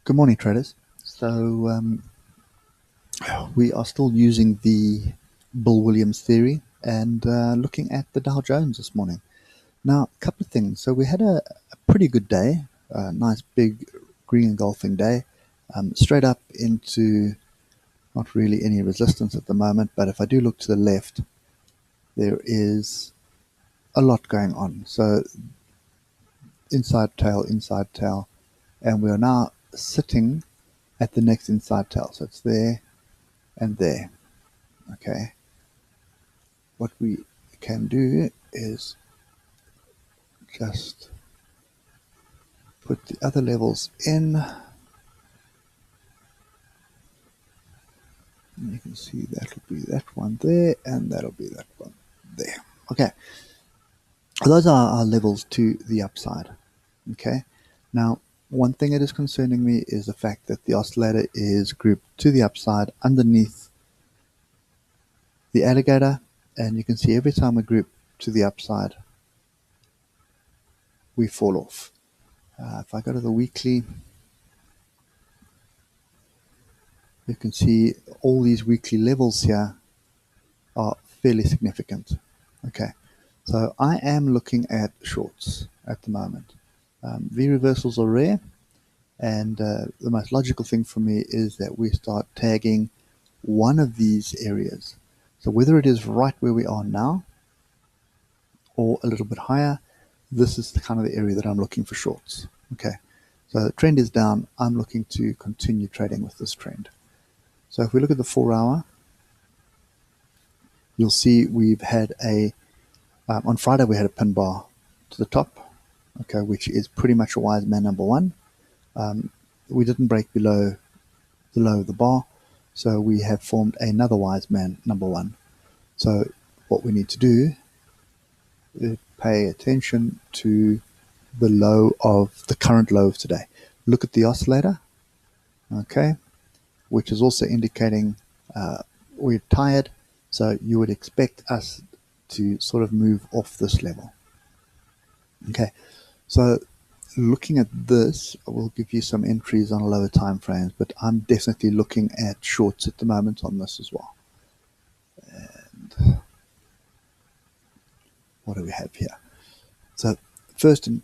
Good morning, traders. We are still using the Bill Williams theory and looking at the Dow Jones this morning. Now, a couple of things. So we had a pretty good day, a nice big green engulfing day, straight up into not really any resistance at the moment, but if I do look to the left, there is a lot going on. So inside tail, and we are now sitting at the next inside tail. So it's there and there. Okay. What we can do is just put the other levels in. And you can see that'll be that one there, and that'll be that one there. Okay. Those are our levels to the upside. Okay. Now, one thing that is concerning me is the fact that the oscillator is grouped to the upside underneath the alligator, and you can see every time we group to the upside, we fall off. If I go to the weekly, you can see all these weekly levels here are fairly significant. Okay, so I am looking at shorts at the moment. V reversals are rare, and the most logical thing for me is that we start tagging one of these areas. So whether it is right where we are now or a little bit higher, this is the kind of the area that I'm looking for shorts. Okay, so the trend is down. I'm looking to continue trading with this trend. So if we look at the 4 hour, you'll see we've had on Friday we had a pin bar to the top, okay, which is pretty much a wise man number one. We didn't break below the low of the bar, so we have formed another wise man number one. So what we need to do is pay attention to the low of the current low of today. Look at the oscillator, okay, which is also indicating we're tired, so you would expect us to sort of move off this level. Okay, so looking at this, I will give you some entries on lower time frames, but I'm definitely looking at shorts at the moment on this as well. And what do we have here? So first and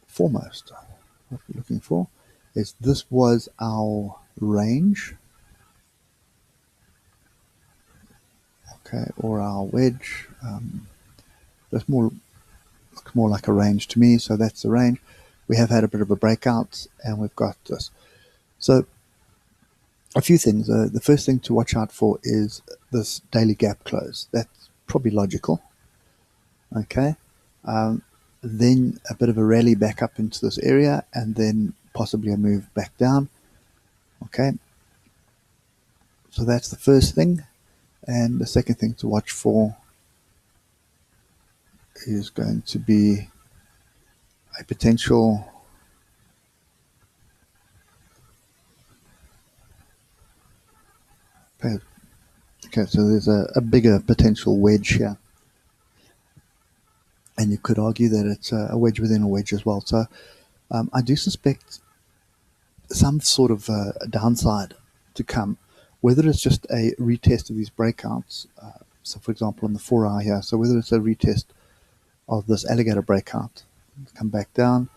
foremost, what we're looking for is this was our range, okay, or our wedge. That's looks more like a range to me, so that's the range. We have had a bit of a breakout, and we've got this. So a few things. The first thing to watch out for is this daily gap close. That's probably logical. Okay. Then a bit of a rally back up into this area, and then possibly a move back down. Okay. So that's the first thing. And the second thing to watch for is going to be a potential okay, so there's a bigger potential wedge here, and you could argue that it's a wedge within a wedge as well. So I do suspect some sort of downside to come, whether it's just a retest of these breakouts. So for example, on the 4 hour here, so whether it's a retest of this alligator breakout, come back down,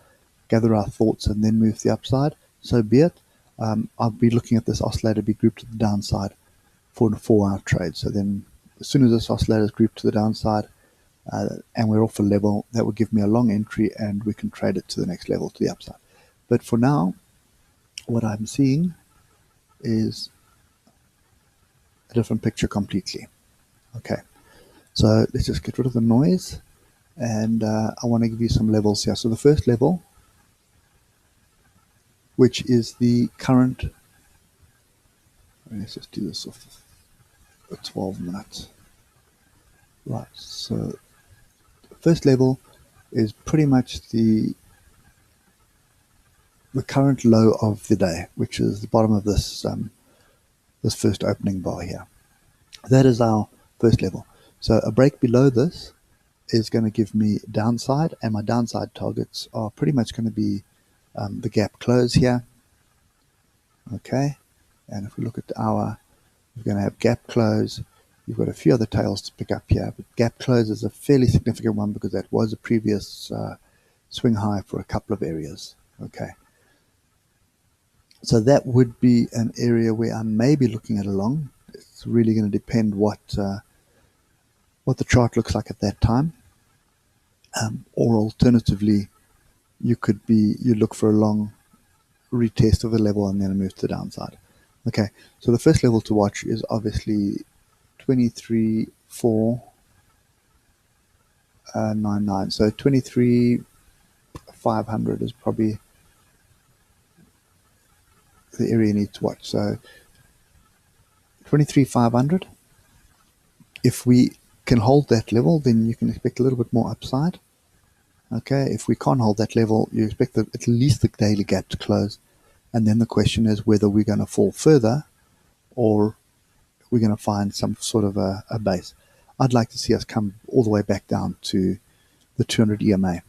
gather our thoughts, and then move to the upside, so be it. I'll be looking at this oscillator be grouped to the downside for a 4 hour trade. So then as soon as this oscillator is grouped to the downside and we're off a level, that will give me a long entry and we can trade it to the next level, to the upside. But for now, what I'm seeing is a different picture completely. Okay, so let's just get rid of the noise, and I want to give you some levels here. So the first level, which is the current, let's just do this off a 12 minutes. Right, so the first level is pretty much the current low of the day, which is the bottom of this this first opening bar here. That is our first level. So a break below this is going to give me downside, and my downside targets are pretty much going to be the gap close here. Okay, and if we look at the hour, we're going to have gap close. You've got a few other tails to pick up here, but gap close is a fairly significant one because that was a previous swing high for a couple of areas. Okay, so that would be an area where I may be looking at a long. It's really going to depend what the chart looks like at that time, or alternatively, you look for a long retest of the level and then move to the downside. Okay, so the first level to watch is obviously 23,499. So 23,500 is probably the area you need to watch. So 23,500. If we can hold that level, then you can expect a little bit more upside. Okay, if we can't hold that level, you expect at least the daily gap to close. And then the question is whether we're going to fall further or we're going to find some sort of a base. I'd like to see us come all the way back down to the 200 EMA.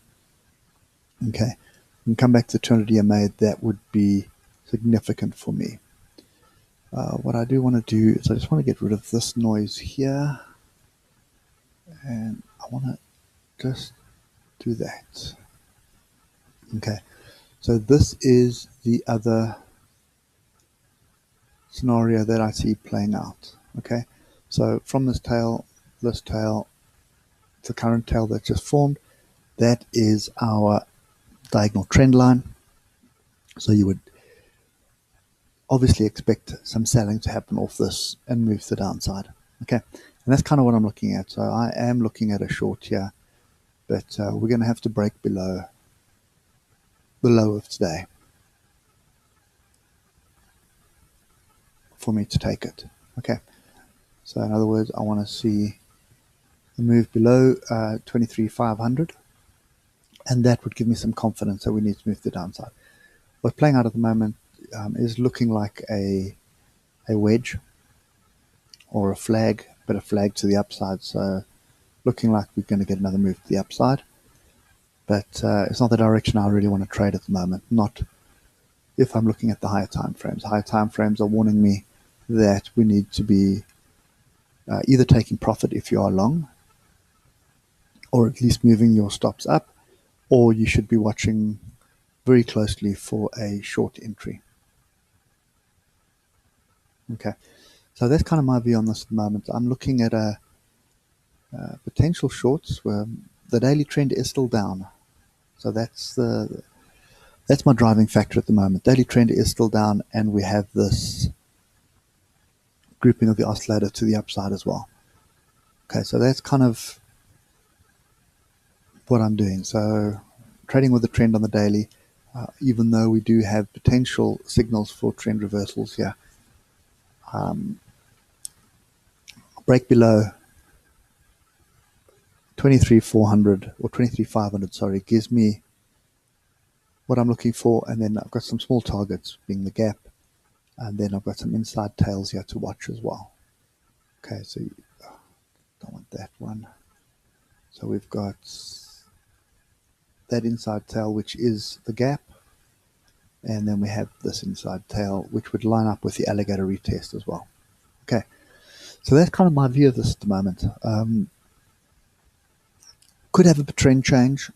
Okay, and come back to the 200 EMA, that would be significant for me. What I do want to do is I just want to get rid of this noise here, and I want to just do that. Okay, so this is the other scenario that I see playing out. Okay, so from this tail, the current tail that just formed, that is our diagonal trend line. So you would obviously expect some selling to happen off this and move to the downside. Okay, and that's kind of what I'm looking at. So I am looking at a short here, but we're going to have to break below the low of today for me to take it. Okay, so in other words, I want to see a move below 23,500, and that would give me some confidence that we need to move to the downside. What's playing out at the moment is looking like a wedge or a flag, but a flag to the upside. So looking like we're going to get another move to the upside, but it's not the direction I really want to trade at the moment. Not if I'm looking at the higher time frames. Higher time frames are warning me that we need to be either taking profit if you are long, or at least moving your stops up, or you should be watching very closely for a short entry. Okay, so that's kind of my view on this at the moment. I'm looking at a potential shorts where the daily trend is still down. So that's my driving factor at the moment. Daily trend is still down, and we have this grouping of the oscillator to the upside as well. Okay, so that's kind of what I'm doing. So trading with the trend on the daily, even though we do have potential signals for trend reversals here. Break below 23,400 or 23,500, sorry, gives me what I'm looking for, and then I've got some small targets being the gap, and then I've got some inside tails here to watch as well. Okay, so don't want that one. So we've got that inside tail, which is the gap, and then we have this inside tail, which would line up with the alligator retest as well. Okay, so that's kind of my view of this at the moment. Could have a trend change,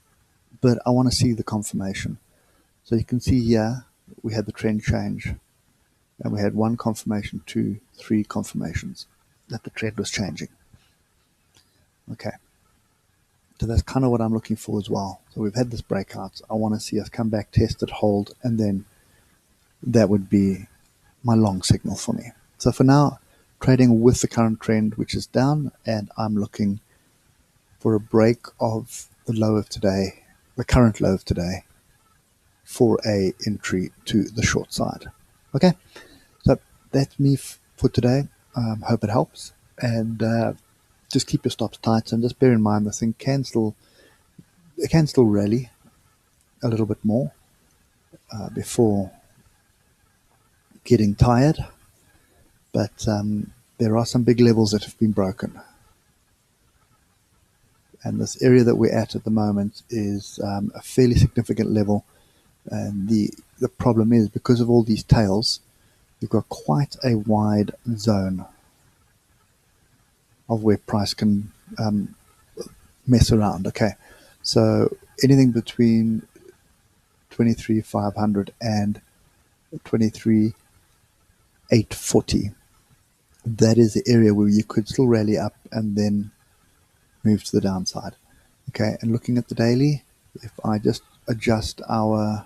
but I want to see the confirmation. So you can see here we had the trend change, and we had 1 confirmation, 2, 3 confirmations that the trend was changing. Okay, so that's kind of what I'm looking for as well. So we've had this breakout. I want to see us come back, test it, hold, and then that would be my long signal for me. So for now, trading with the current trend, which is down, and I'm looking for a break of the low of today, the current low of today, for a entry to the short side. Okay, so that's me for today. Hope it helps, and just keep your stops tight, and just bear in mind the thing can still rally a little bit more before getting tired, but there are some big levels that have been broken, And this area that we're at the moment is a fairly significant level. And the problem is, because of all these tails, you've got quite a wide zone of where price can mess around. Okay, so anything between 23,500 and 23,840, that is the area where you could still rally up and then move to the downside. Okay, and looking at the daily, if I just adjust our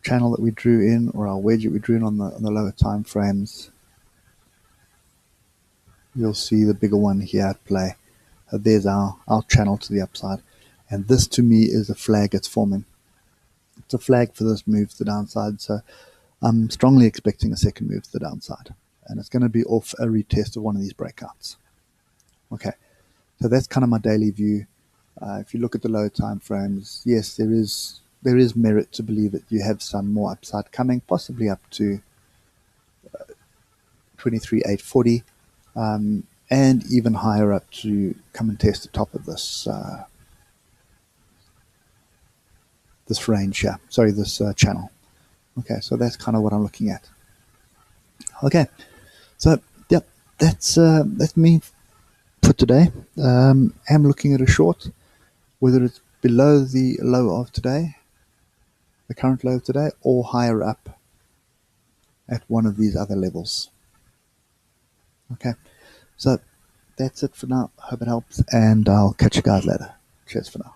channel that we drew in, or our wedge that we drew in on the lower time frames, you'll see the bigger one here at play. There's our channel to the upside, and this to me is a flag it's forming. It's a flag for this move to the downside, so I'm strongly expecting a second move to the downside, and it's going to be off a retest of one of these breakouts. Okay, so that's kind of my daily view. If you look at the lower time frames, yes, there is merit to believe that you have some more upside coming, possibly up to 23,840, and even higher up to come and test the top of this this range here. Sorry, this channel. Okay, so that's kind of what I'm looking at. Okay, so yep, that's me for today. I'm looking at a short, whether it's below the low of today, the current low of today, or higher up at one of these other levels. Okay, so that's it for now. Hope it helps, and I'll catch you guys later. Cheers for now.